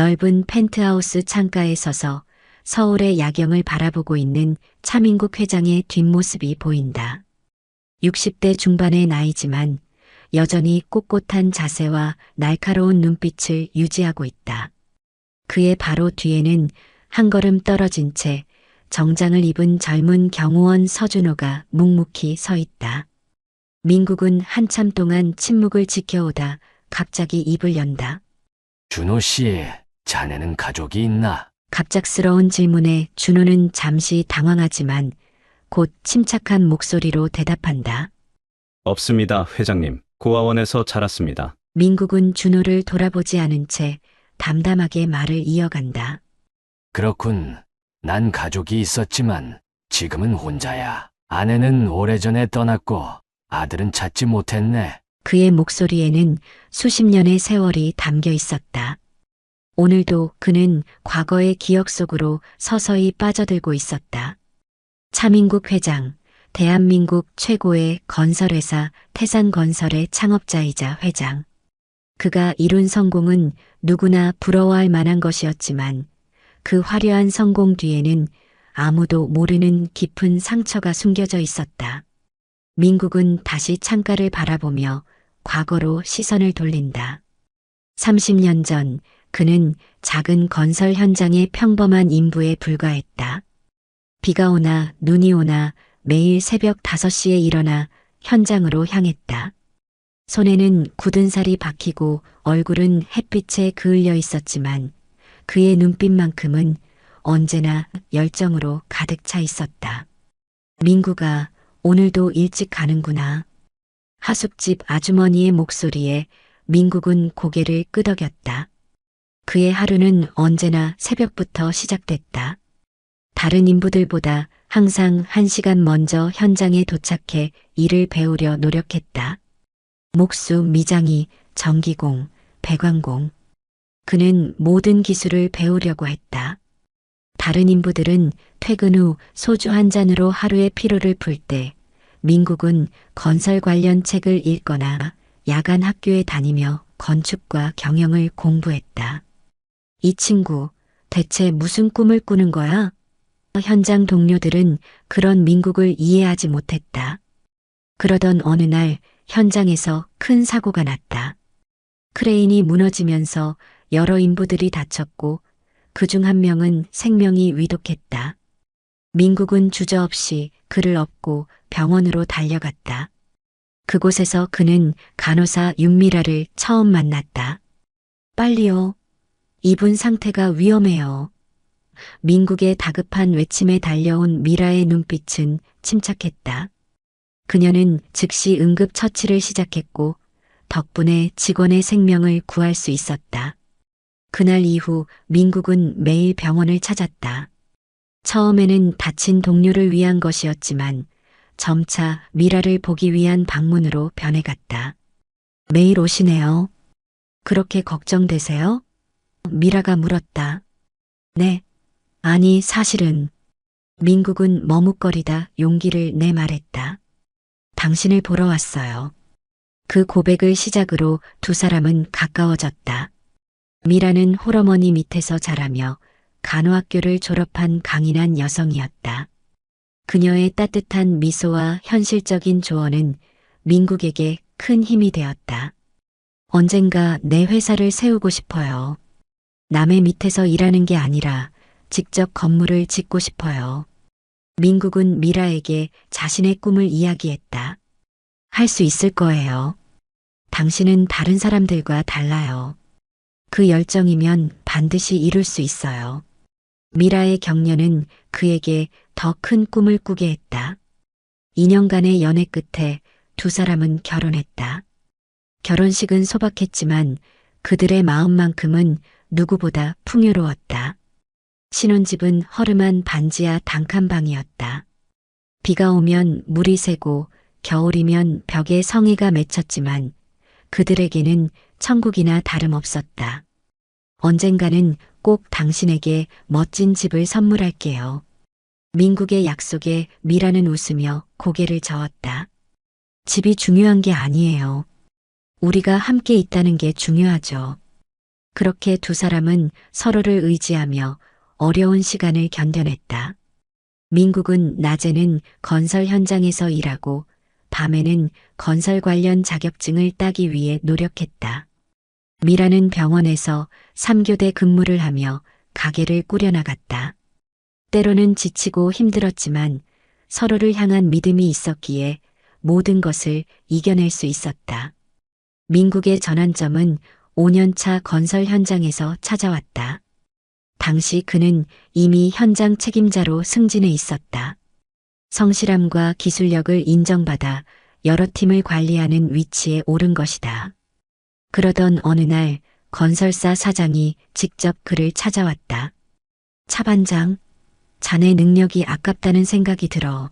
넓은 펜트하우스 창가에 서서 서울의 야경을 바라보고 있는 차민국 회장의 뒷모습이 보인다. 60대 중반의 나이지만 여전히 꼿꼿한 자세와 날카로운 눈빛을 유지하고 있다. 그의 바로 뒤에는 한 걸음 떨어진 채 정장을 입은 젊은 경호원 서준호가 묵묵히 서 있다. 민국은 한참 동안 침묵을 지켜오다 갑자기 입을 연다. 준호 씨, 자네는 가족이 있나? 갑작스러운 질문에 준호는 잠시 당황하지만 곧 침착한 목소리로 대답한다. 없습니다, 회장님. 고아원에서 자랐습니다. 민국은 준호를 돌아보지 않은 채 담담하게 말을 이어간다. 그렇군. 난 가족이 있었지만 지금은 혼자야. 아내는 오래전에 떠났고 아들은 찾지 못했네. 그의 목소리에는 수십 년의 세월이 담겨 있었다. 오늘도 그는 과거의 기억 속으로 서서히 빠져들고 있었다. 차민국 회장, 대한민국 최고의 건설회사 태산건설의 창업자이자 회장. 그가 이룬 성공은 누구나 부러워할 만한 것이었지만 그 화려한 성공 뒤에는 아무도 모르는 깊은 상처가 숨겨져 있었다. 민국은 다시 창가를 바라보며 과거로 시선을 돌린다. 30년 전 그는 작은 건설 현장의 평범한 인부에 불과했다. 비가 오나 눈이 오나 매일 새벽 5시에 일어나 현장으로 향했다. 손에는 굳은 살이 박히고 얼굴은 햇빛에 그을려 있었지만 그의 눈빛만큼은 언제나 열정으로 가득 차 있었다. 민구가 오늘도 일찍 가는구나. 하숙집 아주머니의 목소리에 민국은 고개를 끄덕였다. 그의 하루는 언제나 새벽부터 시작됐다. 다른 인부들보다 항상 1시간 먼저 현장에 도착해 일을 배우려 노력했다. 목수, 미장이, 전기공, 배관공. 그는 모든 기술을 배우려고 했다. 다른 인부들은 퇴근 후 소주 한 잔으로 하루의 피로를 풀 때 민국은 건설 관련 책을 읽거나 야간 학교에 다니며 건축과 경영을 공부했다. 이 친구 대체 무슨 꿈을 꾸는 거야? 현장 동료들은 그런 민국을 이해하지 못했다. 그러던 어느 날 현장에서 큰 사고가 났다. 크레인이 무너지면서 여러 인부들이 다쳤고 그중 한 명은 생명이 위독했다. 민국은 주저없이 그를 업고 병원으로 달려갔다. 그곳에서 그는 간호사 윤미라를 처음 만났다. 빨리요. 이분 상태가 위험해요. 민국의 다급한 외침에 달려온 미라의 눈빛은 침착했다. 그녀는 즉시 응급처치를 시작했고 덕분에 직원의 생명을 구할 수 있었다. 그날 이후 민국은 매일 병원을 찾았다. 처음에는 다친 동료를 위한 것이었지만 점차 미라를 보기 위한 방문으로 변해갔다. 매일 오시네요. 그렇게 걱정되세요? 미라가 물었다. 네. 아니, 사실은. 민국은 머뭇거리다 용기를 내 말했다. 당신을 보러 왔어요. 그 고백을 시작으로 두 사람은 가까워졌다. 미라는 홀어머니 밑에서 자라며 간호학교를 졸업한 강인한 여성이었다. 그녀의 따뜻한 미소와 현실적인 조언은 민국에게 큰 힘이 되었다. 언젠가 내 회사를 세우고 싶어요. 남의 밑에서 일하는 게 아니라 직접 건물을 짓고 싶어요. 민국은 미라에게 자신의 꿈을 이야기했다. 할 수 있을 거예요. 당신은 다른 사람들과 달라요. 그 열정이면 반드시 이룰 수 있어요. 미라의 격려는 그에게 더 큰 꿈을 꾸게 했다. 2년간의 연애 끝에 두 사람은 결혼했다. 결혼식은 소박했지만 그들의 마음만큼은 누구보다 풍요로웠다. 신혼집은 허름한 반지하 단칸방이었다. 비가 오면 물이 새고 겨울이면 벽에 성의가 맺혔지만 그들에게는 천국이나 다름없었다. 언젠가는 꼭 당신에게 멋진 집을 선물할게요. 민국의 약속에 미라는 웃으며 고개를 저었다. 집이 중요한 게 아니에요. 우리가 함께 있다는 게 중요하죠. 그렇게 두 사람은 서로를 의지하며 어려운 시간을 견뎌냈다. 민국은 낮에는 건설 현장에서 일하고 밤에는 건설 관련 자격증을 따기 위해 노력했다. 미라는 병원에서 3교대 근무를 하며 가게를 꾸려나갔다. 때로는 지치고 힘들었지만 서로를 향한 믿음이 있었기에 모든 것을 이겨낼 수 있었다. 민국의 전환점은 5년차 건설 현장에서 찾아왔다. 당시 그는 이미 현장 책임자로 승진해 있었다. 성실함과 기술력을 인정받아 여러 팀을 관리하는 위치에 오른 것이다. 그러던 어느 날 건설사 사장이 직접 그를 찾아왔다. 차 반장, 자네 능력이 아깝다는 생각이 들어.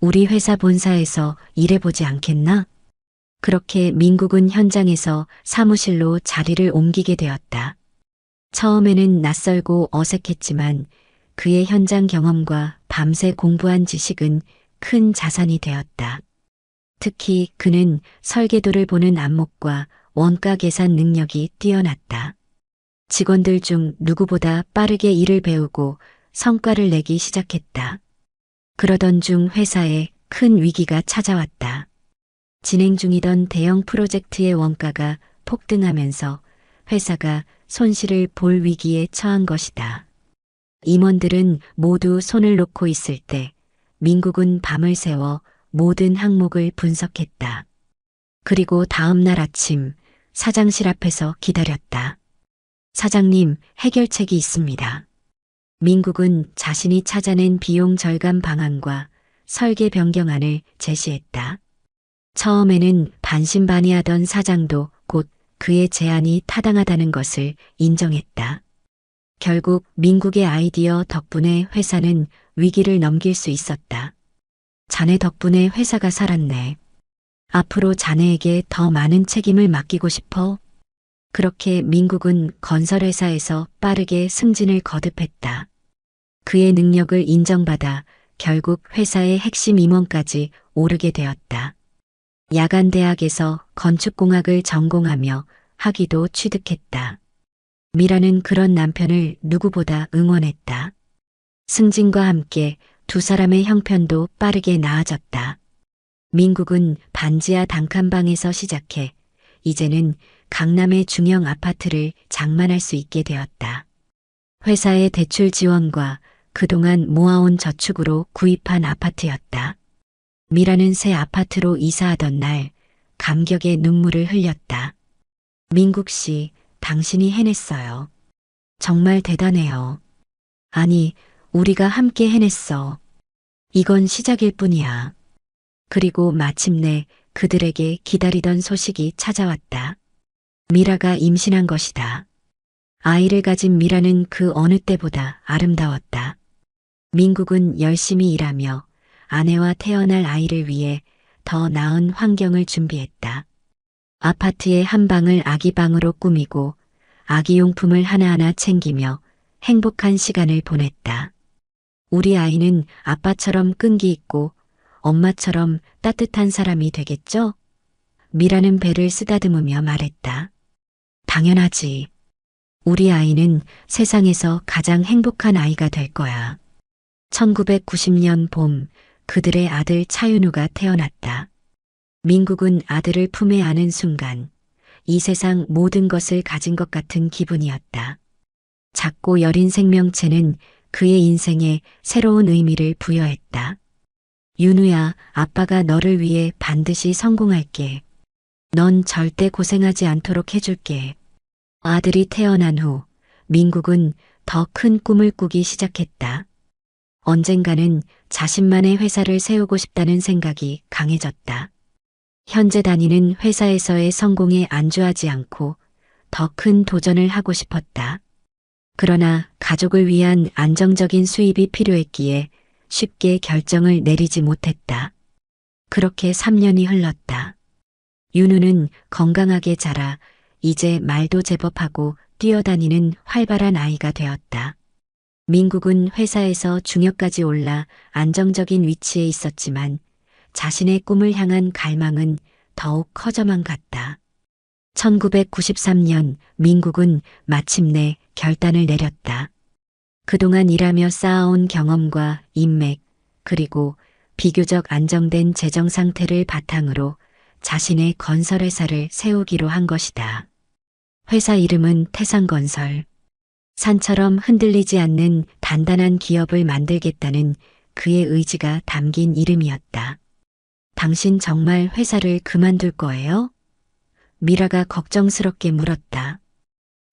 우리 회사 본사에서 일해보지 않겠나? 그렇게 민국은 현장에서 사무실로 자리를 옮기게 되었다. 처음에는 낯설고 어색했지만 그의 현장 경험과 밤새 공부한 지식은 큰 자산이 되었다. 특히 그는 설계도를 보는 안목과 원가 계산 능력이 뛰어났다. 직원들 중 누구보다 빠르게 일을 배우고 성과를 내기 시작했다. 그러던 중 회사에 큰 위기가 찾아왔다. 진행 중이던 대형 프로젝트의 원가가 폭등하면서 회사가 손실을 볼 위기에 처한 것이다. 임원들은 모두 손을 놓고 있을 때 민국은 밤을 새워 모든 항목을 분석했다. 그리고 다음 날 아침 사장실 앞에서 기다렸다. 사장님, 해결책이 있습니다. 민국은 자신이 찾아낸 비용 절감 방안과 설계 변경안을 제시했다. 처음에는 반신반의하던 사장도 곧 그의 제안이 타당하다는 것을 인정했다. 결국 민국의 아이디어 덕분에 회사는 위기를 넘길 수 있었다. 자네 덕분에 회사가 살았네. 앞으로 자네에게 더 많은 책임을 맡기고 싶어. 그렇게 민국은 건설회사에서 빠르게 승진을 거듭했다. 그의 능력을 인정받아 결국 회사의 핵심 임원까지 오르게 되었다. 야간대학에서 건축공학을 전공하며 학위도 취득했다. 미라는 그런 남편을 누구보다 응원했다. 승진과 함께 두 사람의 형편도 빠르게 나아졌다. 민국은 반지하 단칸방에서 시작해 이제는 강남의 중형 아파트를 장만할 수 있게 되었다. 회사의 대출 지원과 그동안 모아온 저축으로 구입한 아파트였다. 미라는 새 아파트로 이사하던 날 감격의 눈물을 흘렸다. 민국 씨, 당신이 해냈어요. 정말 대단해요. 아니, 우리가 함께 해냈어. 이건 시작일 뿐이야. 그리고 마침내 그들에게 기다리던 소식이 찾아왔다. 미라가 임신한 것이다. 아이를 가진 미라는 그 어느 때보다 아름다웠다. 민국은 열심히 일하며 아내와 태어날 아이를 위해 더 나은 환경을 준비했다. 아파트의 한 방을 아기방으로 꾸미고 아기용품을 하나하나 챙기며 행복한 시간을 보냈다. 우리 아이는 아빠처럼 끈기 있고 엄마처럼 따뜻한 사람이 되겠죠? 미라는 배를 쓰다듬으며 말했다. 당연하지. 우리 아이는 세상에서 가장 행복한 아이가 될 거야. 1990년 봄 그들의 아들 차윤우가 태어났다. 민국은 아들을 품에 안은 순간 이 세상 모든 것을 가진 것 같은 기분이었다. 작고 여린 생명체는 그의 인생에 새로운 의미를 부여했다. 윤우야, 아빠가 너를 위해 반드시 성공할게. 넌 절대 고생하지 않도록 해줄게. 아들이 태어난 후 민국은 더 큰 꿈을 꾸기 시작했다. 언젠가는 자신만의 회사를 세우고 싶다는 생각이 강해졌다. 현재 다니는 회사에서의 성공에 안주하지 않고 더 큰 도전을 하고 싶었다. 그러나 가족을 위한 안정적인 수입이 필요했기에 쉽게 결정을 내리지 못했다. 그렇게 3년이 흘렀다. 윤우는 건강하게 자라 이제 말도 제법 하고 뛰어다니는 활발한 아이가 되었다. 민국은 회사에서 중역까지 올라 안정적인 위치에 있었지만 자신의 꿈을 향한 갈망은 더욱 커져만 갔다. 1993년 민국은 마침내 결단을 내렸다. 그동안 일하며 쌓아온 경험과 인맥, 그리고 비교적 안정된 재정 상태를 바탕으로 자신의 건설회사를 세우기로 한 것이다. 회사 이름은 태산건설. 산처럼 흔들리지 않는 단단한 기업을 만들겠다는 그의 의지가 담긴 이름이었다. 당신 정말 회사를 그만둘 거예요? 미라가 걱정스럽게 물었다.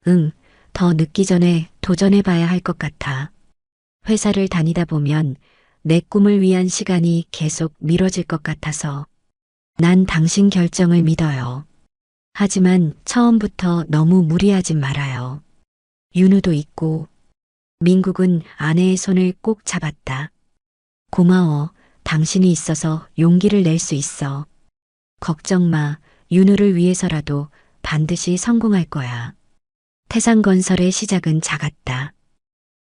응, 더 늦기 전에 도전해봐야 할 것 같아. 회사를 다니다 보면 내 꿈을 위한 시간이 계속 미뤄질 것 같아서. 난 당신 결정을 믿어요. 하지만 처음부터 너무 무리하지 말아요. 윤우도 있고. 민국은 아내의 손을 꼭 잡았다. 고마워. 당신이 있어서 용기를 낼 수 있어. 걱정 마. 윤우를 위해서라도 반드시 성공할 거야. 태산건설의 시작은 작았다.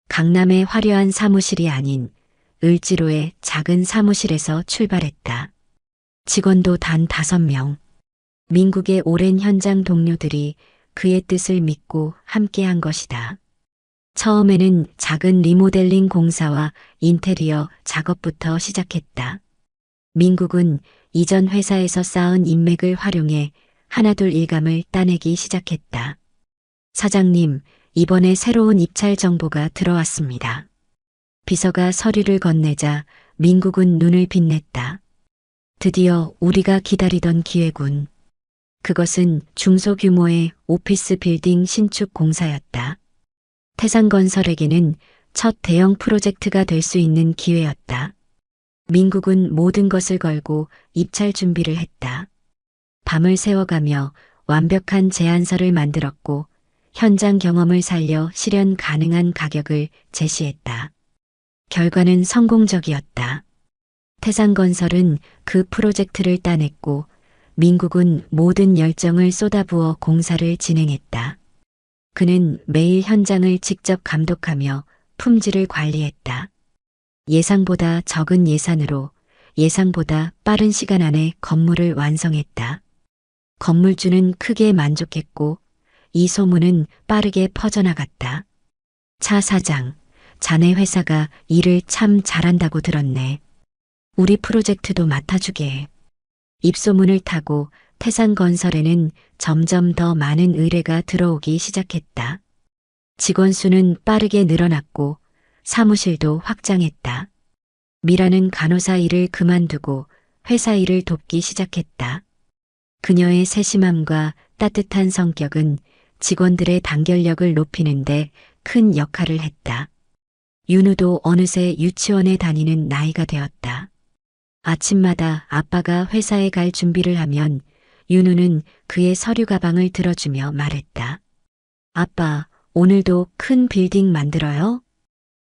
강남의 화려한 사무실이 아닌 을지로의 작은 사무실에서 출발했다. 직원도 단 5명. 민국의 오랜 현장 동료들이 그의 뜻을 믿고 함께한 것이다. 처음에는 작은 리모델링 공사와 인테리어 작업부터 시작했다. 민국은 이전 회사에서 쌓은 인맥을 활용해 하나둘 일감을 따내기 시작했다. 사장님, 이번에 새로운 입찰 정보가 들어왔습니다. 비서가 서류를 건네자 민국은 눈을 빛냈다. 드디어 우리가 기다리던 기회군. 그것은 중소규모의 오피스 빌딩 신축 공사였다. 태산건설에게는 첫 대형 프로젝트가 될 수 있는 기회였다. 민국은 모든 것을 걸고 입찰 준비를 했다. 밤을 새워가며 완벽한 제안서를 만들었고 현장 경험을 살려 실현 가능한 가격을 제시했다. 결과는 성공적이었다. 태산건설은 그 프로젝트를 따냈고 민국은 모든 열정을 쏟아부어 공사를 진행했다. 그는 매일 현장을 직접 감독하며 품질을 관리했다. 예상보다 적은 예산으로 예상보다 빠른 시간 안에 건물을 완성했다. 건물주는 크게 만족했고 이 소문은 빠르게 퍼져나갔다. 차 사장, 자네 회사가 일을 참 잘한다고 들었네. 우리 프로젝트도 맡아주게. 입소문을 타고 태산건설에는 점점 더 많은 의뢰가 들어오기 시작했다. 직원 수는 빠르게 늘어났고 사무실도 확장했다. 미라는 간호사 일을 그만두고 회사 일을 돕기 시작했다. 그녀의 세심함과 따뜻한 성격은 직원들의 단결력을 높이는데 큰 역할을 했다. 윤우도 어느새 유치원에 다니는 나이가 되었다. 아침마다 아빠가 회사에 갈 준비를 하면 윤우는 그의 서류 가방을 들어주며 말했다. 아빠, 오늘도 큰 빌딩 만들어요?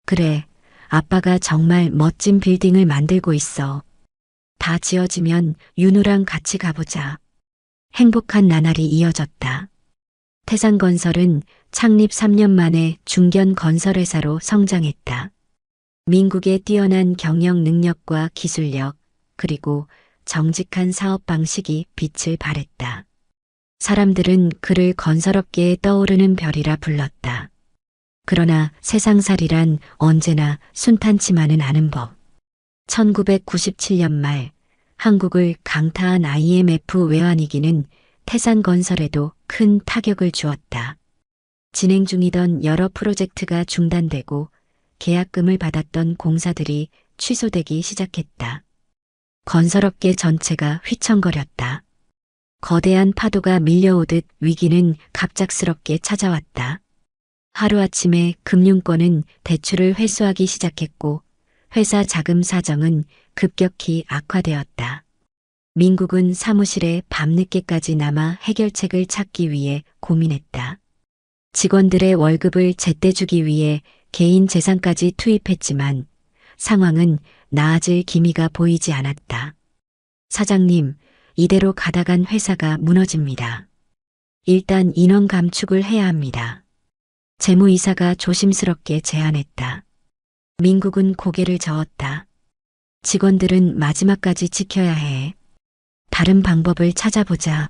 그래, 아빠가 정말 멋진 빌딩을 만들고 있어. 다 지어지면 윤우랑 같이 가보자. 행복한 나날이 이어졌다. 태산건설은 창립 3년 만에 중견 건설회사로 성장했다. 민국의 뛰어난 경영 능력과 기술력, 그리고 정직한 사업 방식이 빛을 발했다. 사람들은 그를 건설업계에 떠오르는 별이라 불렀다. 그러나 세상살이란 언제나 순탄치만은 않은 법. 1997년 말 한국을 강타한 IMF 외환위기는 태산건설에도 큰 타격을 주었다. 진행 중이던 여러 프로젝트가 중단되고 계약금을 받았던 공사들이 취소되기 시작했다. 건설업계 전체가 휘청거렸다. 거대한 파도가 밀려오듯 위기는 갑작스럽게 찾아왔다. 하루아침에 금융권은 대출을 회수하기 시작했고 회사 자금 사정은 급격히 악화되었다. 민국은 사무실에 밤늦게까지 남아 해결책을 찾기 위해 고민했다. 직원들의 월급을 제때 주기 위해 개인 재산까지 투입했지만 상황은 나아질 기미가 보이지 않았다. 사장님, 이대로 가다간 회사가 무너집니다. 일단 인원 감축을 해야 합니다. 재무이사가 조심스럽게 제안했다. 민국은 고개를 저었다. 직원들은 마지막까지 지켜야 해. 다른 방법을 찾아보자.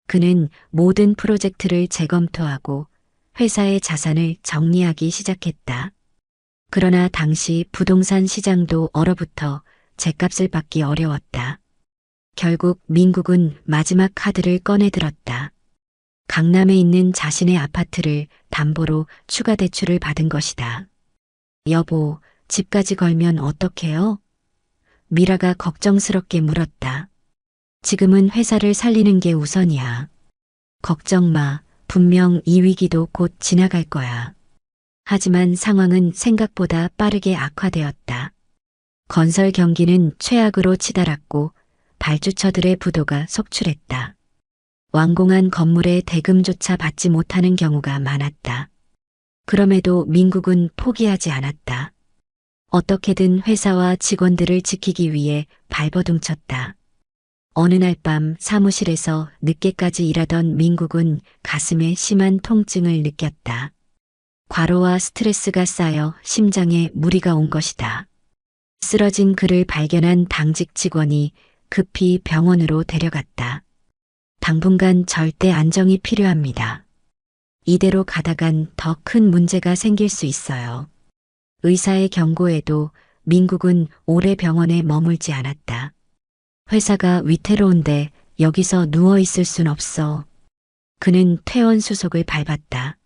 그는 모든 프로젝트를 재검토하고 회사의 자산을 정리하기 시작했다. 그러나 당시 부동산 시장도 얼어붙어 죗값을 받기 어려웠다. 결국 민국은 마지막 카드를 꺼내들었다. 강남에 있는 자신의 아파트를 담보로 추가 대출을 받은 것이다. 여보, 집까지 걸면 어떡해요? 미라가 걱정스럽게 물었다. 지금은 회사를 살리는 게 우선이야. 걱정 마. 분명 이 위기도 곧 지나갈 거야. 하지만 상황은 생각보다 빠르게 악화되었다. 건설 경기는 최악으로 치달았고 발주처들의 부도가 속출했다. 완공한 건물의 대금조차 받지 못하는 경우가 많았다. 그럼에도 민국은 포기하지 않았다. 어떻게든 회사와 직원들을 지키기 위해 발버둥쳤다. 어느 날 밤 사무실에서 늦게까지 일하던 민국은 가슴에 심한 통증을 느꼈다. 과로와 스트레스가 쌓여 심장에 무리가 온 것이다. 쓰러진 그를 발견한 당직 직원이 급히 병원으로 데려갔다. 당분간 절대 안정이 필요합니다. 이대로 가다간 더 큰 문제가 생길 수 있어요. 의사의 경고에도 민국은 오래 병원에 머물지 않았다. 회사가 위태로운데 여기서 누워 있을 순 없어. 그는 퇴원 수속을 밟았다.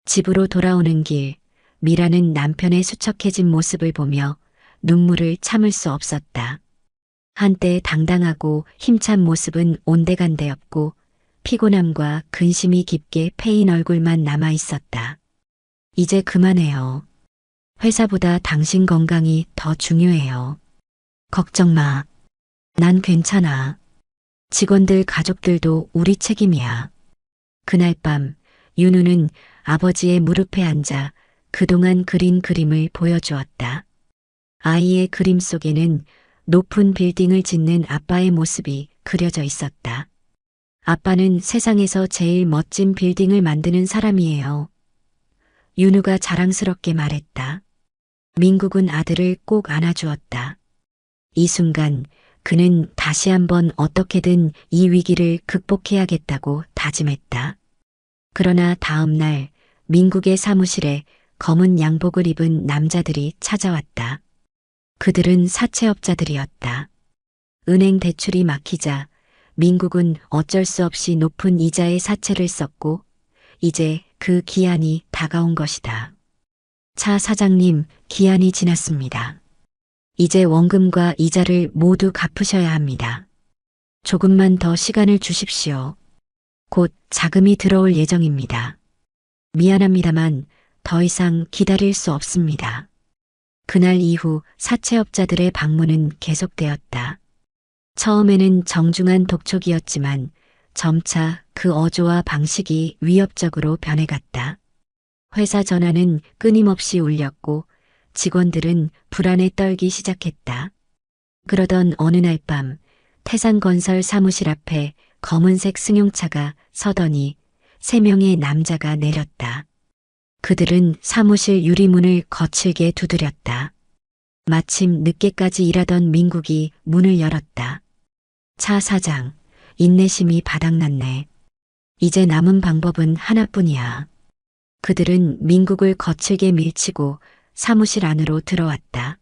집으로 돌아오는 길, 미라는 남편의 수척해진 모습을 보며 눈물을 참을 수 없었다. 한때 당당하고 힘찬 모습은 온데간데없고 피곤함과 근심이 깊게 패인 얼굴만 남아 있었다. 이제 그만해요. 회사보다 당신 건강이 더 중요해요. 걱정 마. 난 괜찮아. 직원들 가족들도 우리 책임이야. 그날 밤 윤우는 아버지의 무릎에 앉아 그동안 그린 그림을 보여주었다. 아이의 그림 속에는 높은 빌딩을 짓는 아빠의 모습이 그려져 있었다. 아빠는 세상에서 제일 멋진 빌딩을 만드는 사람이에요. 윤우가 자랑스럽게 말했다. 민국은 아들을 꼭 안아주었다. 이 순간 그는 다시 한번 어떻게든 이 위기를 극복해야겠다고 다짐했다. 그러나 다음 날 민국의 사무실에 검은 양복을 입은 남자들이 찾아왔다. 그들은 사채업자들이었다. 은행 대출이 막히자 민국은 어쩔 수 없이 높은 이자의 사채를 썼고 이제 그 기한이 다가온 것이다. 차 사장님, 기한이 지났습니다. 이제 원금과 이자를 모두 갚으셔야 합니다. 조금만 더 시간을 주십시오. 곧 자금이 들어올 예정입니다. 미안합니다만 더 이상 기다릴 수 없습니다. 그날 이후 사채업자들의 방문은 계속되었다. 처음에는 정중한 독촉이었지만 점차 그 어조와 방식이 위협적으로 변해갔다. 회사 전화는 끊임없이 울렸고 직원들은 불안에 떨기 시작했다. 그러던 어느 날 밤 태산건설 사무실 앞에 검은색 승용차가 서더니 3명의 남자가 내렸다. 그들은 사무실 유리문을 거칠게 두드렸다. 마침 늦게까지 일하던 민국이 문을 열었다. 차 사장, 인내심이 바닥났네. 이제 남은 방법은 하나뿐이야. 그들은 민국을 거칠게 밀치고 사무실 안으로 들어왔다.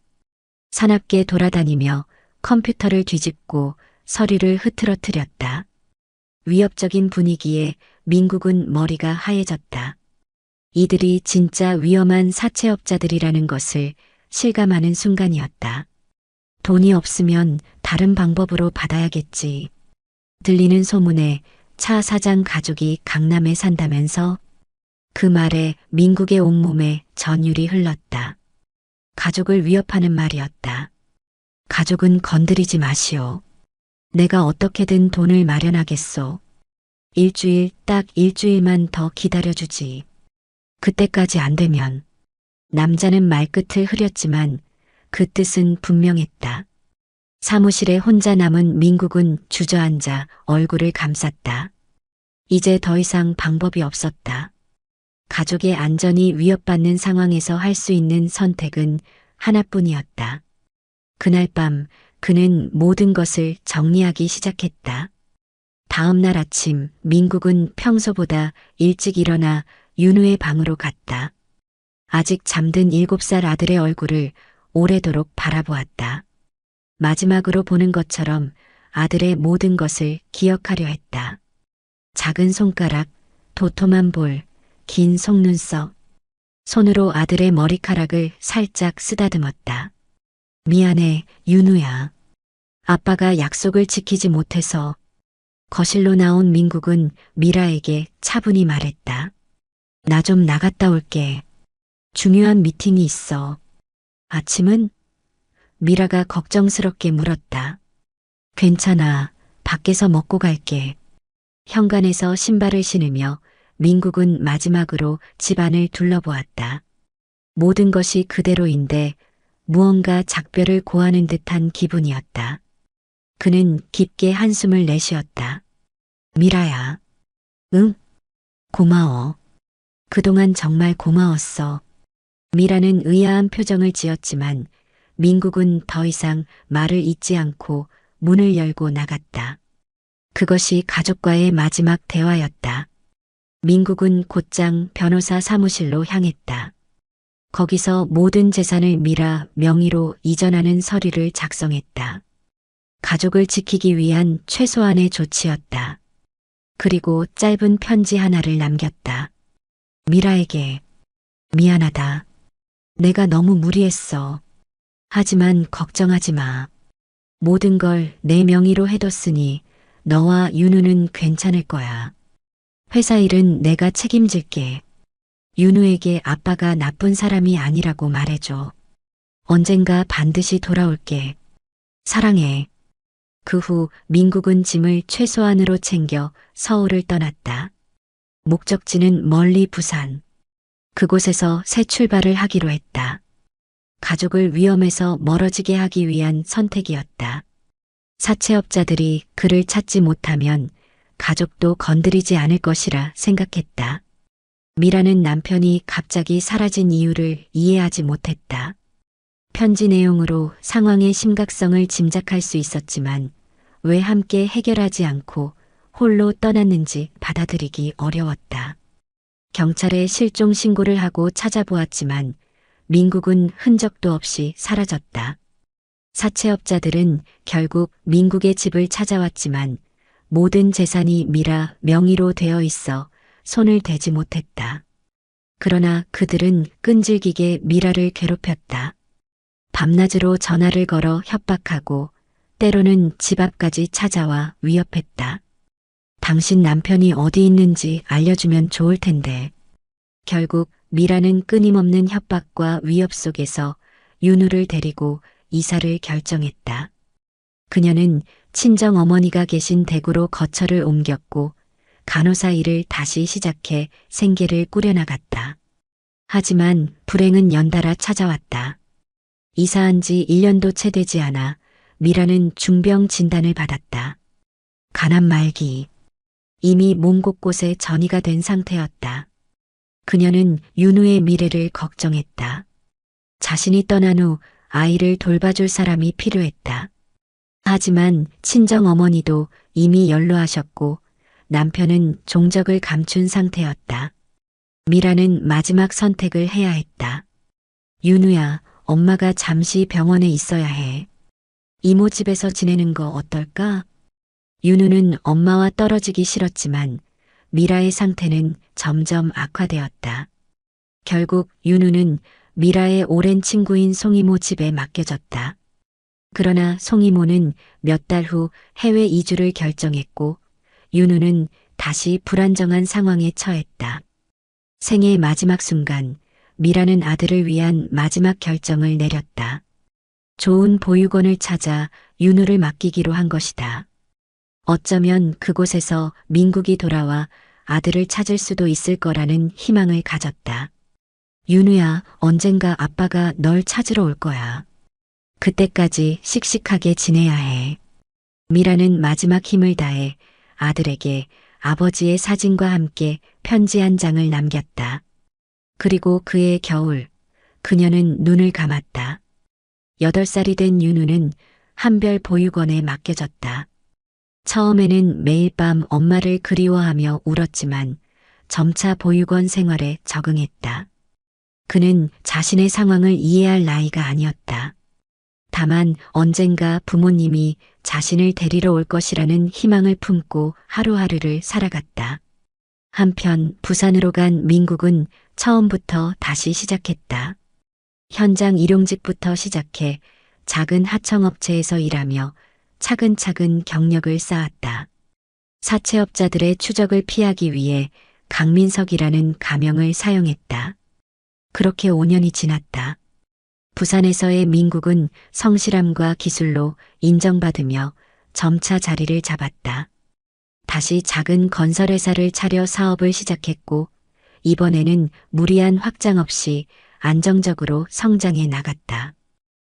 사납게 돌아다니며 컴퓨터를 뒤집고 서류를 흐트러뜨렸다. 위협적인 분위기에 민국은 머리가 하얘졌다. 이들이 진짜 위험한 사채업자들이라는 것을 실감하는 순간이었다. 돈이 없으면 다른 방법으로 받아야겠지. 들리는 소문에 차 사장 가족이 강남에 산다면서 그 말에 민국의 온몸에 전율이 흘렀다. 가족을 위협하는 말이었다. 가족은 건드리지 마시오. 내가 어떻게든 돈을 마련하겠소. 딱 일주일만 더 기다려주지. 그때까지 안 되면. 남자는 말끝을 흐렸지만 그 뜻은 분명했다. 사무실에 혼자 남은 민국은 주저앉아 얼굴을 감쌌다. 이제 더 이상 방법이 없었다. 가족의 안전이 위협받는 상황에서 할 수 있는 선택은 하나뿐이었다. 그날 밤 그는 모든 것을 정리하기 시작했다. 다음 날 아침 민국은 평소보다 일찍 일어나 윤우의 방으로 갔다. 아직 잠든 7살 아들의 얼굴을 오래도록 바라보았다. 마지막으로 보는 것처럼 아들의 모든 것을 기억하려 했다. 작은 손가락, 도톰한 볼, 긴 속눈썹. 손으로 아들의 머리카락을 살짝 쓰다듬었다. 미안해, 윤우야. 아빠가 약속을 지키지 못해서. 거실로 나온 민국은 미라에게 차분히 말했다. 나 좀 나갔다 올게. 중요한 미팅이 있어. 아침은? 미라가 걱정스럽게 물었다. 괜찮아. 밖에서 먹고 갈게. 현관에서 신발을 신으며 민국은 마지막으로 집안을 둘러보았다. 모든 것이 그대로인데 무언가 작별을 고하는 듯한 기분이었다. 그는 깊게 한숨을 내쉬었다. 미라야. 응? 고마워. 그동안 정말 고마웠어. 미라는 의아한 표정을 지었지만 민국은 더 이상 말을 잇지 않고 문을 열고 나갔다. 그것이 가족과의 마지막 대화였다. 민국은 곧장 변호사 사무실로 향했다. 거기서 모든 재산을 미라 명의로 이전하는 서류를 작성했다. 가족을 지키기 위한 최소한의 조치였다. 그리고 짧은 편지 하나를 남겼다. 미라에게 미안하다. 내가 너무 무리했어. 하지만 걱정하지 마. 모든 걸 내 명의로 해뒀으니 너와 윤우는 괜찮을 거야. 회사 일은 내가 책임질게. 윤우에게 아빠가 나쁜 사람이 아니라고 말해줘. 언젠가 반드시 돌아올게. 사랑해. 그 후 민국은 짐을 최소한으로 챙겨 서울을 떠났다. 목적지는 멀리 부산. 그곳에서 새 출발을 하기로 했다. 가족을 위험에서 멀어지게 하기 위한 선택이었다. 사채업자들이 그를 찾지 못하면 가족도 건드리지 않을 것이라 생각했다. 미라는 남편이 갑자기 사라진 이유를 이해하지 못했다. 편지 내용으로 상황의 심각성을 짐작할 수 있었지만 왜 함께 해결하지 않고 홀로 떠났는지 받아들이기 어려웠다. 경찰에 실종 신고를 하고 찾아보았지만 민국은 흔적도 없이 사라졌다. 사채업자들은 결국 민국의 집을 찾아왔지만 모든 재산이 미라 명의로 되어 있어 손을 대지 못했다. 그러나 그들은 끈질기게 미라를 괴롭혔다. 밤낮으로 전화를 걸어 협박하고 때로는 집 앞까지 찾아와 위협했다. 당신 남편이 어디 있는지 알려주면 좋을 텐데. 결국 미라는 끊임없는 협박과 위협 속에서 윤우를 데리고 이사를 결정했다. 그녀는 친정 어머니가 계신 대구로 거처를 옮겼고 간호사 일을 다시 시작해 생계를 꾸려나갔다. 하지만 불행은 연달아 찾아왔다. 이사한 지 1년도 채 되지 않아 미라는 중병 진단을 받았다. 간암 말기. 이미 몸 곳곳에 전이가 된 상태였다. 그녀는 윤우의 미래를 걱정했다. 자신이 떠난 후 아이를 돌봐줄 사람이 필요했다. 하지만 친정 어머니도 이미 연로하셨고 남편은 종적을 감춘 상태였다. 미라는 마지막 선택을 해야 했다. 윤우야, 엄마가 잠시 병원에 있어야 해. 이모 집에서 지내는 거 어떨까? 윤우는 엄마와 떨어지기 싫었지만 미라의 상태는 점점 악화되었다. 결국 윤우는 미라의 오랜 친구인 송이모 집에 맡겨졌다. 그러나 송이모는 몇 달 후 해외 이주를 결정했고 윤우는 다시 불안정한 상황에 처했다. 생의 마지막 순간 미라는 아들을 위한 마지막 결정을 내렸다. 좋은 보육원을 찾아 윤우를 맡기기로 한 것이다. 어쩌면 그곳에서 민국이 돌아와 아들을 찾을 수도 있을 거라는 희망을 가졌다. 윤우야, 언젠가 아빠가 널 찾으러 올 거야. 그때까지 씩씩하게 지내야 해. 미라는 마지막 힘을 다해 아들에게 아버지의 사진과 함께 편지 한 장을 남겼다. 그리고 그해 겨울, 그녀는 눈을 감았다. 8살이 된 윤우는 한별 보육원에 맡겨졌다. 처음에는 매일 밤 엄마를 그리워하며 울었지만 점차 보육원 생활에 적응했다. 그는 자신의 상황을 이해할 나이가 아니었다. 다만 언젠가 부모님이 자신을 데리러 올 것이라는 희망을 품고 하루하루를 살아갔다. 한편 부산으로 간 민국은 처음부터 다시 시작했다. 현장 일용직부터 시작해 작은 하청업체에서 일하며 차근차근 경력을 쌓았다. 사채업자들의 추적을 피하기 위해 강민석이라는 가명을 사용했다. 그렇게 5년이 지났다. 부산에서의 민국은 성실함과 기술로 인정받으며 점차 자리를 잡았다. 다시 작은 건설회사를 차려 사업을 시작했고 이번에는 무리한 확장 없이 안정적으로 성장해 나갔다.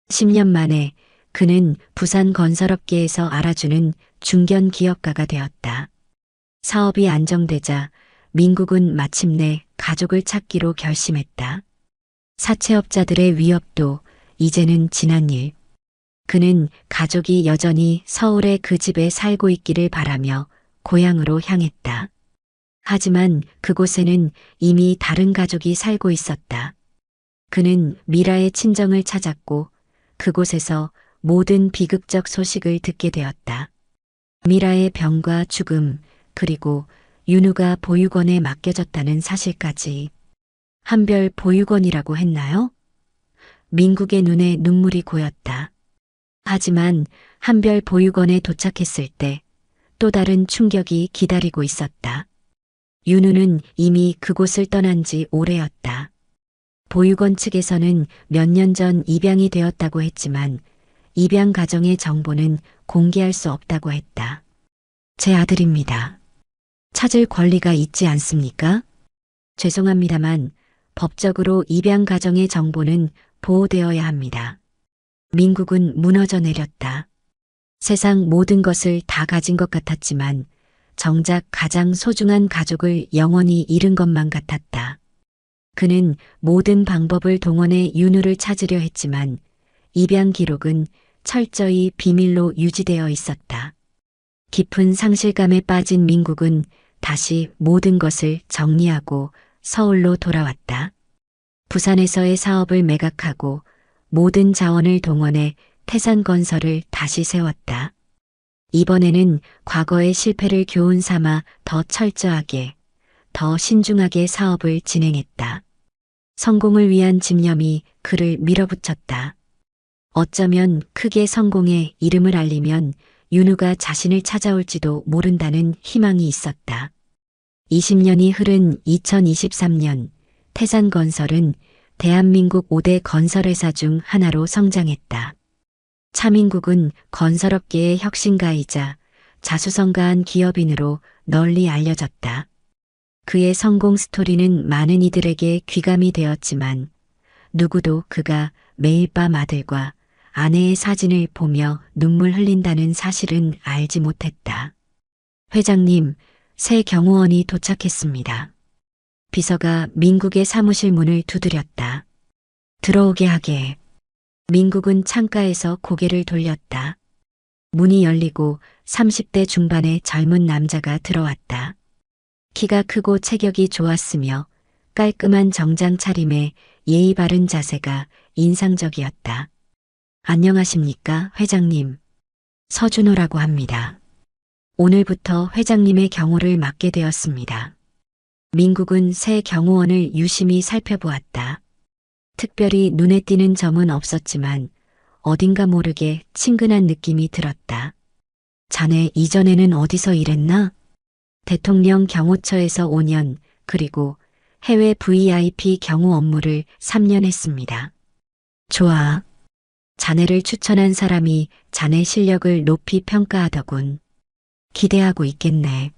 10년 만에 그는 부산 건설업계에서 알아주는 중견 기업가가 되었다. 사업이 안정되자 민국은 마침내 가족을 찾기로 결심했다. 사채업자들의 위협도 이제는 지난 일. 그는 가족이 여전히 서울의 그 집에 살고 있기를 바라며 고향으로 향했다. 하지만 그곳에는 이미 다른 가족이 살고 있었다. 그는 미라의 친정을 찾았고 그곳에서 모든 비극적 소식을 듣게 되었다. 미라의 병과 죽음, 그리고 윤우가 보육원에 맡겨졌다는 사실까지. 한별 보육원이라고 했나요? 민국의 눈에 눈물이 고였다. 하지만 한별 보육원에 도착했을 때 또 다른 충격이 기다리고 있었다. 윤우는 이미 그곳을 떠난 지 오래였다. 보육원 측에서는 몇 년 전 입양이 되었다고 했지만 입양 가정의 정보는 공개할 수 없다고 했다. 제 아들입니다. 찾을 권리가 있지 않습니까? 죄송합니다만 법적으로 입양 가정의 정보는 보호되어야 합니다. 민국은 무너져 내렸다. 세상 모든 것을 다 가진 것 같았지만 정작 가장 소중한 가족을 영원히 잃은 것만 같았다. 그는 모든 방법을 동원해 윤우를 찾으려 했지만 입양 기록은 철저히 비밀로 유지되어 있었다. 깊은 상실감에 빠진 민국은 다시 모든 것을 정리하고 서울로 돌아왔다. 부산에서의 사업을 매각하고 모든 자원을 동원해 태산건설을 다시 세웠다. 이번에는 과거의 실패를 교훈 삼아 더 철저하게, 더 신중하게 사업을 진행했다. 성공을 위한 집념이 그를 밀어붙였다. 어쩌면 크게 성공해 이름을 알리면 윤우가 자신을 찾아올지도 모른다는 희망이 있었다. 20년이 흐른 2023년 태산건설은 대한민국 5대 건설회사 중 하나로 성장했다. 차민국은 건설업계의 혁신가이자 자수성가한 기업인으로 널리 알려졌다. 그의 성공 스토리는 많은 이들에게 귀감이 되었지만 누구도 그가 매일 밤 아들과 아내의 사진을 보며 눈물 흘린다는 사실은 알지 못했다. 회장님, 새 경호원이 도착했습니다. 비서가 민국의 사무실 문을 두드렸다. 들어오게 하게. 민국은 창가에서 고개를 돌렸다. 문이 열리고 30대 중반의 젊은 남자가 들어왔다. 키가 크고 체격이 좋았으며 깔끔한 정장 차림에 예의 바른 자세가 인상적이었다. 안녕하십니까, 회장님. 서준호라고 합니다. 오늘부터 회장님의 경호를 맡게 되었습니다. 민국은 새 경호원을 유심히 살펴보았다. 특별히 눈에 띄는 점은 없었지만 어딘가 모르게 친근한 느낌이 들었다. 자네 이전에는 어디서 일했나? 대통령 경호처에서 5년, 그리고 해외 VIP 경호 업무를 3년 했습니다. 좋아. 자네를 추천한 사람이 자네 실력을 높이 평가하더군. 기대하고 있겠네.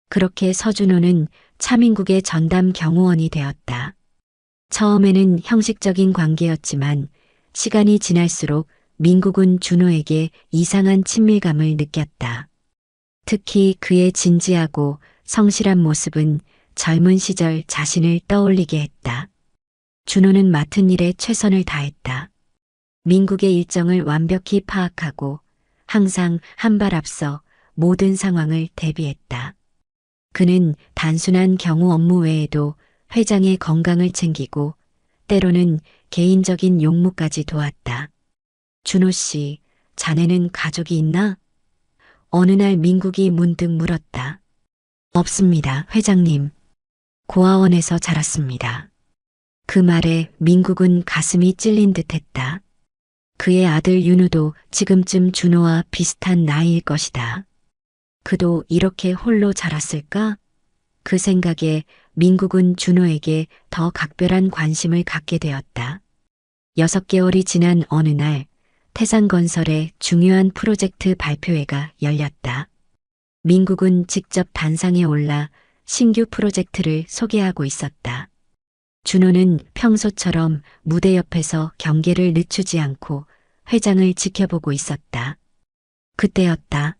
그렇게 서준호는 차민국의 전담 경호원이 되었다. 처음에는 형식적인 관계였지만 시간이 지날수록 민국은 준호에게 이상한 친밀감을 느꼈다. 특히 그의 진지하고 성실한 모습은 젊은 시절 자신을 떠올리게 했다. 준호는 맡은 일에 최선을 다했다. 민국의 일정을 완벽히 파악하고 항상 한 발 앞서 모든 상황을 대비했다. 그는 단순한 경호 업무 외에도 회장의 건강을 챙기고 때로는 개인적인 용무까지 도왔다. 준호 씨, 자네는 가족이 있나? 어느 날 민국이 문득 물었다. 없습니다, 회장님. 고아원에서 자랐습니다. 그 말에 민국은 가슴이 찔린 듯 했다. 그의 아들 윤우도 지금쯤 준호와 비슷한 나이일 것이다. 그도 이렇게 홀로 자랐을까? 그 생각에 민국은 준호에게 더 각별한 관심을 갖게 되었다. 6개월이 지난 어느 날 태산건설의 중요한 프로젝트 발표회가 열렸다. 민국은 직접 단상에 올라 신규 프로젝트를 소개하고 있었다. 준호는 평소처럼 무대 옆에서 경계를 늦추지 않고 회장을 지켜보고 있었다. 그때였다.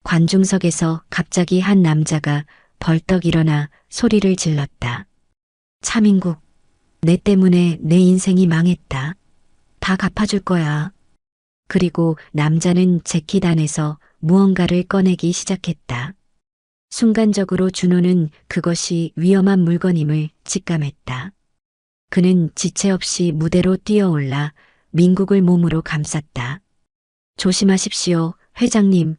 관중석에서 갑자기 한 남자가 벌떡 일어나 소리를 질렀다. 차민국, 내 때문에 내 인생이 망했다. 다 갚아줄 거야. 그리고 남자는 재킷 안에서 무언가를 꺼내기 시작했다. 순간적으로 준호는 그것이 위험한 물건임을 직감했다. 그는 지체 없이 무대로 뛰어올라 민국을 몸으로 감쌌다. 조심하십시오, 회장님.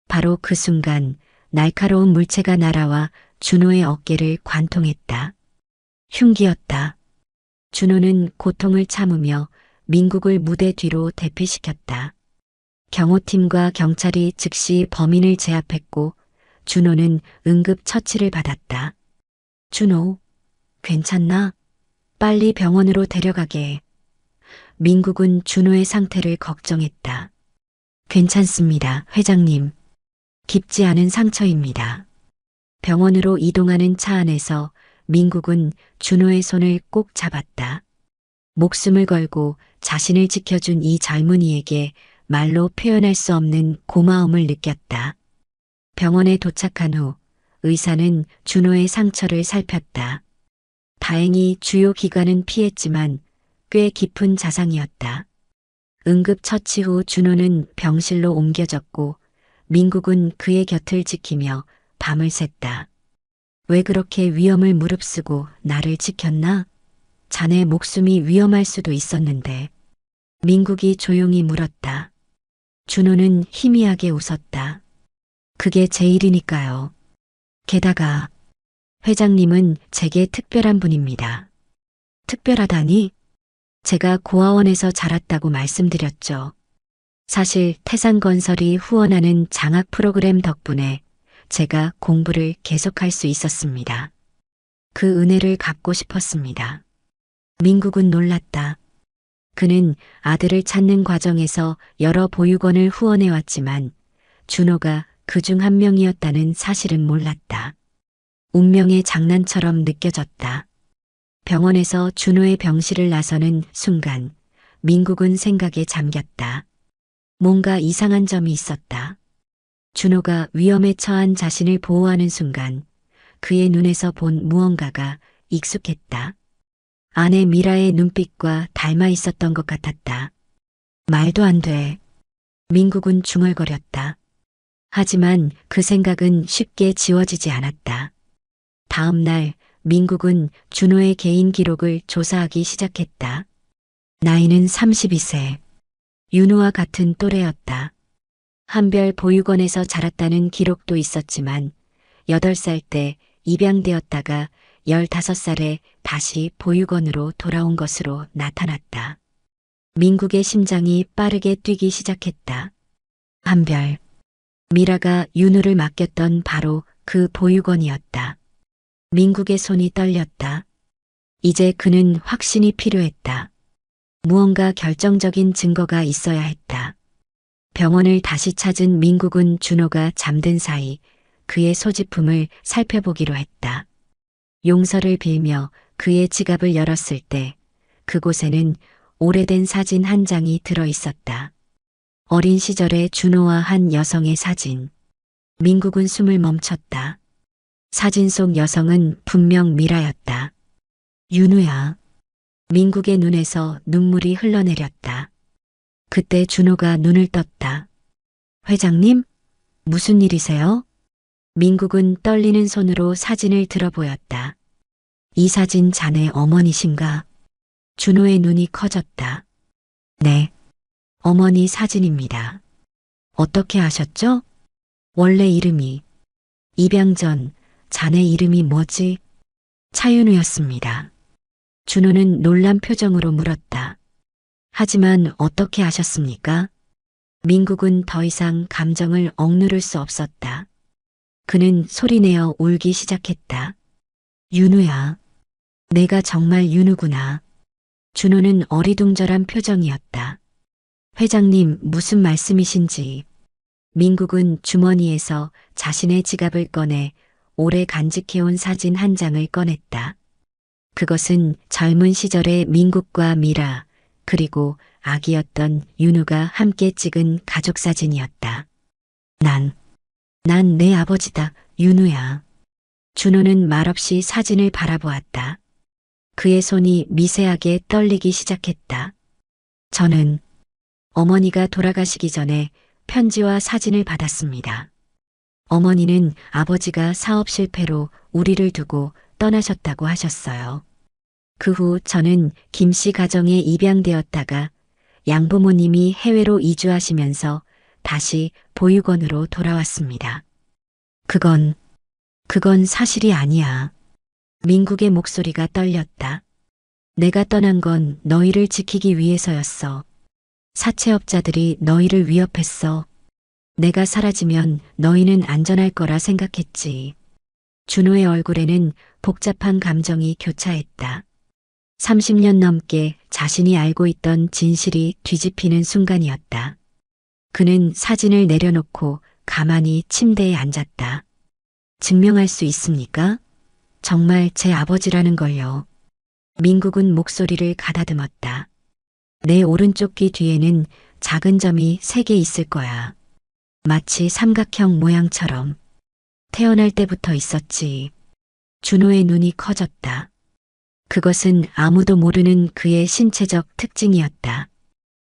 바로 그 순간 날카로운 물체가 날아와 준호의 어깨를 관통했다. 흉기였다. 준호는 고통을 참으며 민국을 무대 뒤로 대피시켰다. 경호팀과 경찰이 즉시 범인을 제압했고 준호는 응급 처치를 받았다. 준호, 괜찮나? 빨리 병원으로 데려가게 해. 민국은 준호의 상태를 걱정했다. 괜찮습니다, 회장님. 깊지 않은 상처입니다. 병원으로 이동하는 차 안에서 민국은 준호의 손을 꼭 잡았다. 목숨을 걸고 자신을 지켜준 이 젊은이에게 말로 표현할 수 없는 고마움을 느꼈다. 병원에 도착한 후 의사는 준호의 상처를 살폈다. 다행히 주요 기관은 피했지만 꽤 깊은 자상이었다. 응급 처치 후 준호는 병실로 옮겨졌고 민국은 그의 곁을 지키며 밤을 샜다. 왜 그렇게 위험을 무릅쓰고 나를 지켰나? 자네 목숨이 위험할 수도 있었는데. 민국이 조용히 물었다. 준호는 희미하게 웃었다. 그게 제 일이니까요. 게다가 회장님은 제게 특별한 분입니다. 특별하다니? 제가 고아원에서 자랐다고 말씀드렸죠. 사실 태산건설이 후원하는 장학 프로그램 덕분에 제가 공부를 계속할 수 있었습니다. 그 은혜를 갚고 싶었습니다. 민국은 놀랐다. 그는 아들을 찾는 과정에서 여러 보육원을 후원해왔지만 준호가 그 중 한 명이었다는 사실은 몰랐다. 운명의 장난처럼 느껴졌다. 병원에서 준호의 병실을 나서는 순간 민국은 생각에 잠겼다. 뭔가 이상한 점이 있었다. 준호가 위험에 처한 자신을 보호하는 순간 그의 눈에서 본 무언가가 익숙했다. 아내 미라의 눈빛과 닮아 있었던 것 같았다. 말도 안 돼. 민국은 중얼거렸다. 하지만 그 생각은 쉽게 지워지지 않았다. 다음 날 민국은 준호의 개인 기록을 조사하기 시작했다. 나이는 32세. 윤우와 같은 또래였다. 한별 보육원에서 자랐다는 기록도 있었지만 8살 때 입양되었다가 15살에 다시 보육원으로 돌아온 것으로 나타났다. 민국의 심장이 빠르게 뛰기 시작했다. 한별. 미라가 윤우를 맡겼던 바로 그 보육원이었다. 민국의 손이 떨렸다. 이제 그는 확신이 필요했다. 무언가 결정적인 증거가 있어야 했다. 병원을 다시 찾은 민국은 준호가 잠든 사이 그의 소지품을 살펴보기로 했다. 용서를 빌며 그의 지갑을 열었을 때 그곳에는 오래된 사진 한 장이 들어 있었다. 어린 시절의 준호와 한 여성의 사진. 민국은 숨을 멈췄다. 사진 속 여성은 분명 미라였다. 윤우야. 민국의 눈에서 눈물이 흘러내렸다. 그때 준호가 눈을 떴다. 회장님? 무슨 일이세요? 민국은 떨리는 손으로 사진을 들어 보였다. 이 사진 자네 어머니신가? 준호의 눈이 커졌다. 네. 어머니 사진입니다. 어떻게 아셨죠? 원래 이름이. 입양 전 자네 이름이 뭐지? 차윤우였습니다. 준호는 놀란 표정으로 물었다. 하지만 어떻게 아셨습니까? 민국은 더 이상 감정을 억누를 수 없었다. 그는 소리내어 울기 시작했다. 윤우야. 내가 정말 윤우구나. 준호는 어리둥절한 표정이었다. 회장님 무슨 말씀이신지. 민국은 주머니에서 자신의 지갑을 꺼내 오래 간직해온 사진 한 장을 꺼냈다. 그것은 젊은 시절의 민국과 미라 그리고 아기였던 윤우가 함께 찍은 가족 사진이었다. 난 내 아버지다, 윤우야. 준호는 말없이 사진을 바라보았다. 그의 손이 미세하게 떨리기 시작했다. 저는 어머니가 돌아가시기 전에 편지와 사진을 받았습니다. 어머니는 아버지가 사업 실패로 우리를 두고 떠나셨다고 하셨어요. 그 후 저는 김 씨 가정에 입양되었다가 양부모님이 해외로 이주하시면서 다시 보육원으로 돌아왔습니다. 그건 사실이 아니야. 민국의 목소리가 떨렸다. 내가 떠난 건 너희를 지키기 위해서였어. 사채업자들이 너희를 위협했어. 내가 사라지면 너희는 안전할 거라 생각했지. 준호의 얼굴에는 복잡한 감정이 교차했다. 30년 넘게 자신이 알고 있던 진실이 뒤집히는 순간이었다. 그는 사진을 내려놓고 가만히 침대에 앉았다. 증명할 수 있습니까? 정말 제 아버지라는 걸요. 민국은 목소리를 가다듬었다. 내 오른쪽 귀 뒤에는 작은 점이 3개 있을 거야. 마치 삼각형 모양처럼. 태어날 때부터 있었지. 준호의 눈이 커졌다. 그것은 아무도 모르는 그의 신체적 특징이었다.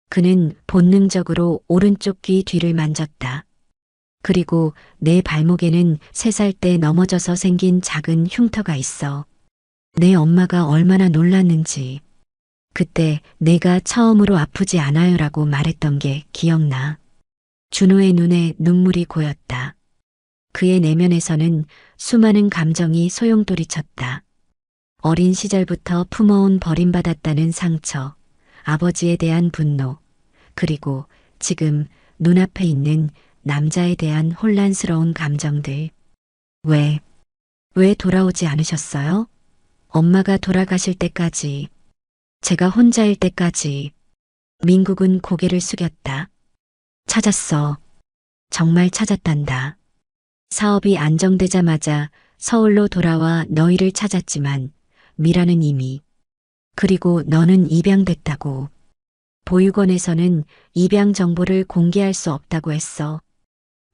그는 본능적으로 오른쪽 귀 뒤를 만졌다. 그리고 내 발목에는 3살 때 넘어져서 생긴 작은 흉터가 있어. 내 엄마가 얼마나 놀랐는지. 그때 내가 처음으로 아프지 않아요라고 말했던 게 기억나. 준호의 눈에 눈물이 고였다. 그의 내면에서는 수많은 감정이 소용돌이쳤다. 어린 시절부터 품어온 버림받았다는 상처, 아버지에 대한 분노, 그리고 지금 눈앞에 있는 남자에 대한 혼란스러운 감정들. 왜 돌아오지 않으셨어요? 엄마가 돌아가실 때까지, 제가 혼자일 때까지. 민국은 고개를 숙였다. 찾았어. 정말 찾았단다. 사업이 안정되자마자 서울로 돌아와 너희를 찾았지만 미라는 이미. 그리고 너는 입양됐다고. 보육원에서는 입양 정보를 공개할 수 없다고 했어.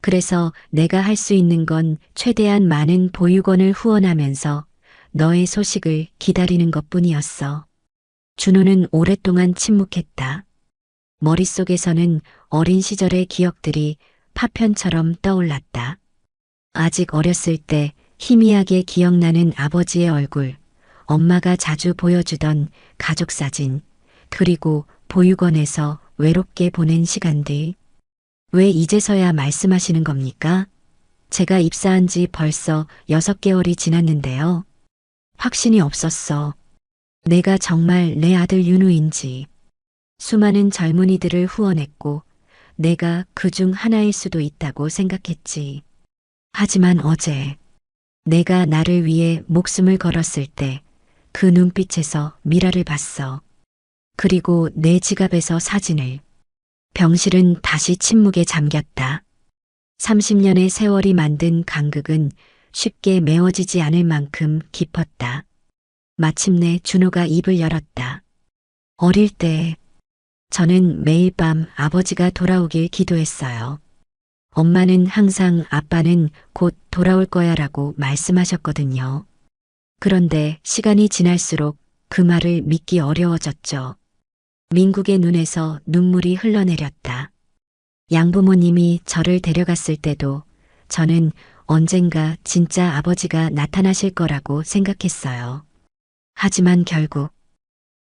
그래서 내가 할 수 있는 건 최대한 많은 보육원을 후원하면서 너의 소식을 기다리는 것뿐이었어. 준호는 오랫동안 침묵했다. 머릿속에서는 어린 시절의 기억들이 파편처럼 떠올랐다. 아직 어렸을 때 희미하게 기억나는 아버지의 얼굴, 엄마가 자주 보여주던 가족 사진, 그리고 보육원에서 외롭게 보낸 시간들. 왜 이제서야 말씀하시는 겁니까? 제가 입사한 지 벌써 6개월이 지났는데요. 확신이 없었어. 내가 정말 내 아들 윤우인지. 수많은 젊은이들을 후원했고 내가 그중 하나일 수도 있다고 생각했지. 하지만 어제 내가 나를 위해 목숨을 걸었을 때 그 눈빛에서 미라를 봤어. 그리고 내 지갑에서 사진을. 병실은 다시 침묵에 잠겼다. 30년의 세월이 만든 간극은 쉽게 메워지지 않을 만큼 깊었다. 마침내 준호가 입을 열었다. 어릴 때 저는 매일 밤 아버지가 돌아오길 기도했어요. 엄마는 항상 아빠는 곧 돌아올 거야라고 말씀하셨거든요. 그런데 시간이 지날수록 그 말을 믿기 어려워졌죠. 민국의 눈에서 눈물이 흘러내렸다. 양부모님이 저를 데려갔을 때도 저는 언젠가 진짜 아버지가 나타나실 거라고 생각했어요. 하지만 결국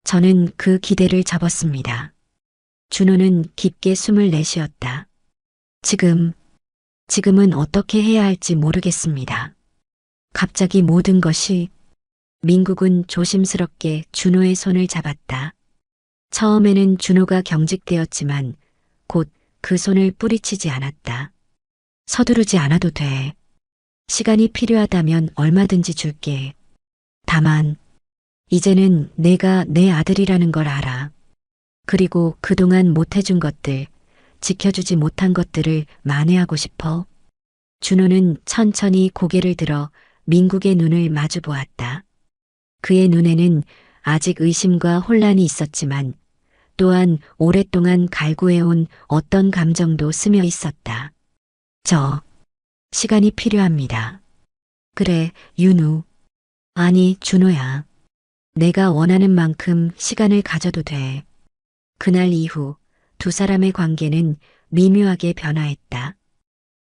저는 그 기대를 접었습니다. 준호는 깊게 숨을 내쉬었다. 지금은 어떻게 해야 할지 모르겠습니다. 갑자기 모든 것이 민국은 조심스럽게 준호의 손을 잡았다. 처음에는 준호가 경직되었지만 곧 그 손을 뿌리치지 않았다. 서두르지 않아도 돼. 시간이 필요하다면 얼마든지 줄게. 다만 이제는 내가 내 아들이라는 걸 알아. 그리고 그동안 못해준 것들, 지켜주지 못한 것들을 만회하고 싶어. 준호는 천천히 고개를 들어 민국의 눈을 마주 보았다. 그의 눈에는 아직 의심과 혼란이 있었지만 또한 오랫동안 갈구해온 어떤 감정도 스며 있었다. 시간이 필요합니다. 그래, 윤우. 아니, 준호야. 내가 원하는 만큼 시간을 가져도 돼. 그날 이후 두 사람의 관계는 미묘하게 변화했다.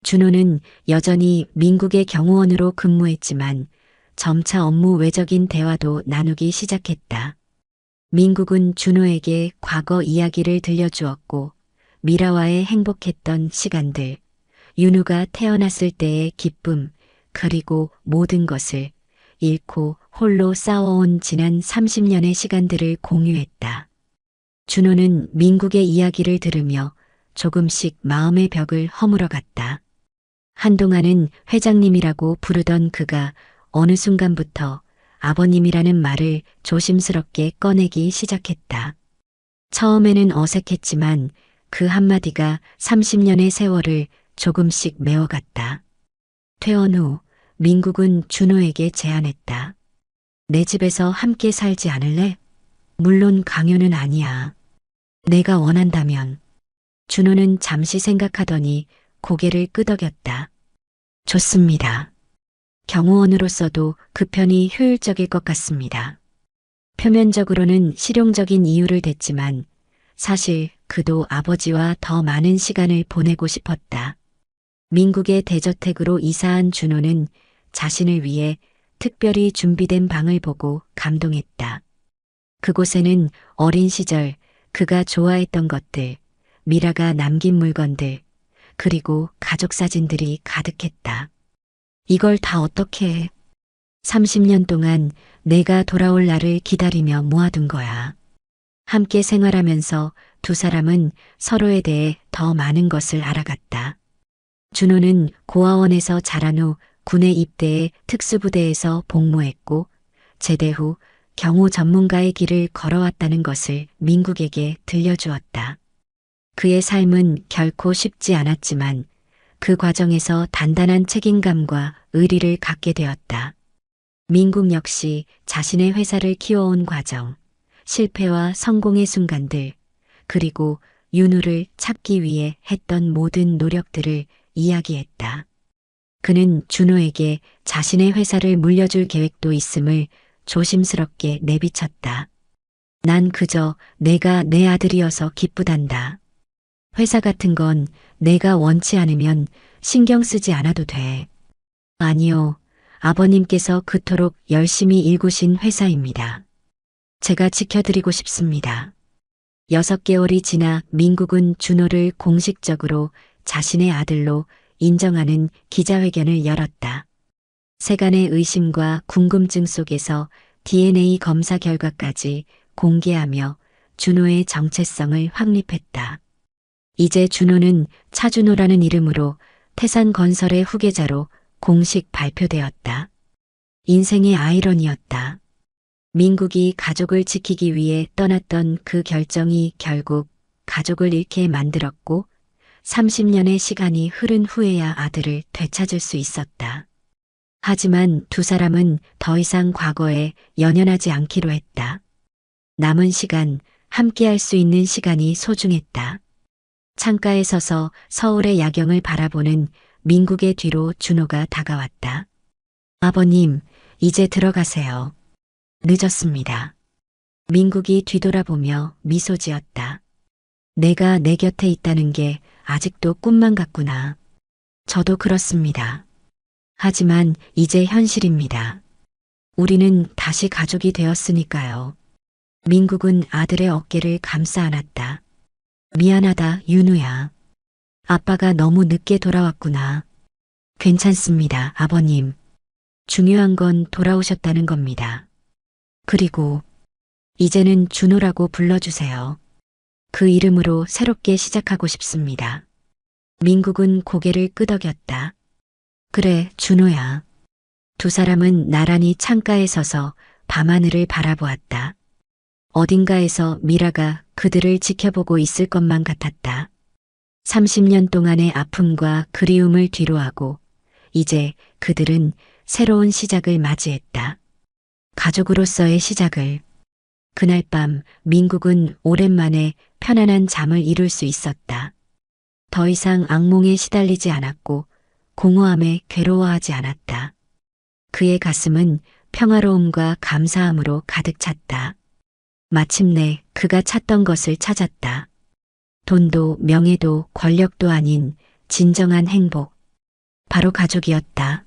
준호는 여전히 민국의 경호원으로 근무했지만 점차 업무 외적인 대화도 나누기 시작했다. 민국은 준호에게 과거 이야기를 들려주었고 미라와의 행복했던 시간들, 윤우가 태어났을 때의 기쁨, 그리고 모든 것을 잃고 홀로 싸워온 지난 30년의 시간들을 공유했다. 준호는 민국의 이야기를 들으며 조금씩 마음의 벽을 허물어갔다. 한동안은 회장님이라고 부르던 그가 어느 순간부터 아버님이라는 말을 조심스럽게 꺼내기 시작했다. 처음에는 어색했지만 그 한마디가 30년의 세월을 조금씩 메워갔다. 퇴원 후 민국은 준호에게 제안했다. 내 집에서 함께 살지 않을래? 물론 강요는 아니야. 내가 원한다면. 준호는 잠시 생각하더니 고개를 끄덕였다. 좋습니다. 경호원으로서도 그 편이 효율적일 것 같습니다. 표면적으로는 실용적인 이유를 댔지만 사실 그도 아버지와 더 많은 시간을 보내고 싶었다. 민국의 대저택으로 이사한 준호는 자신을 위해 특별히 준비된 방을 보고 감동했다. 그곳에는 어린 시절 그가 좋아했던 것들, 미라가 남긴 물건들, 그리고 가족 사진들이 가득했다. 이걸 다 어떻게 해? 30년 동안 내가 돌아올 날을 기다리며 모아둔 거야. 함께 생활하면서 두 사람은 서로에 대해 더 많은 것을 알아갔다. 준호는 고아원에서 자란 후 군에 입대해 특수부대에서 복무했고 제대 후 경호 전문가의 길을 걸어왔다는 것을 민국에게 들려주었다. 그의 삶은 결코 쉽지 않았지만 그 과정에서 단단한 책임감과 의리를 갖게 되었다. 민국 역시 자신의 회사를 키워온 과정, 실패와 성공의 순간들, 그리고 윤우를 찾기 위해 했던 모든 노력들을 이야기했다. 그는 준호에게 자신의 회사를 물려줄 계획도 있음을 조심스럽게 내비쳤다. 난 그저 내가 내 아들이어서 기쁘단다. 회사 같은 건 내가 원치 않으면 신경 쓰지 않아도 돼. 아니요, 아버님께서 그토록 열심히 일구신 회사입니다. 제가 지켜드리고 싶습니다. 6개월이 지나 민국은 준호를 공식적으로 자신의 아들로 인정하는 기자회견을 열었다. 세간의 의심과 궁금증 속에서 DNA 검사 결과까지 공개하며 준호의 정체성을 확립했다. 이제 준호는 차준호라는 이름으로 태산건설의 후계자로 공식 발표되었다. 인생의 아이러니였다. 민국이 가족을 지키기 위해 떠났던 그 결정이 결국 가족을 잃게 만들었고 30년의 시간이 흐른 후에야 아들을 되찾을 수 있었다. 하지만 두 사람은 더 이상 과거에 연연하지 않기로 했다. 남은 시간, 함께할 수 있는 시간이 소중했다. 창가에 서서 서울의 야경을 바라보는 민국의 뒤로 준호가 다가왔다. 아버님, 이제 들어가세요. 늦었습니다. 민국이 뒤돌아보며 미소 지었다. 내가 내 곁에 있다는 게 아직도 꿈만 같구나. 저도 그렇습니다. 하지만 이제 현실입니다. 우리는 다시 가족이 되었으니까요. 민국은 아들의 어깨를 감싸 안았다. 미안하다, 윤우야. 아빠가 너무 늦게 돌아왔구나. 괜찮습니다, 아버님. 중요한 건 돌아오셨다는 겁니다. 그리고 이제는 준호라고 불러주세요. 그 이름으로 새롭게 시작하고 싶습니다. 민국은 고개를 끄덕였다. 그래, 준호야. 두 사람은 나란히 창가에 서서 밤하늘을 바라보았다. 어딘가에서 미라가 그들을 지켜보고 있을 것만 같았다. 30년 동안의 아픔과 그리움을 뒤로하고 이제 그들은 새로운 시작을 맞이했다. 가족으로서의 시작을. 그날 밤 민국은 오랜만에 편안한 잠을 이룰 수 있었다. 더 이상 악몽에 시달리지 않았고 공허함에 괴로워하지 않았다. 그의 가슴은 평화로움과 감사함으로 가득 찼다. 마침내 그가 찾던 것을 찾았다. 돈도 명예도 권력도 아닌 진정한 행복. 바로 가족이었다.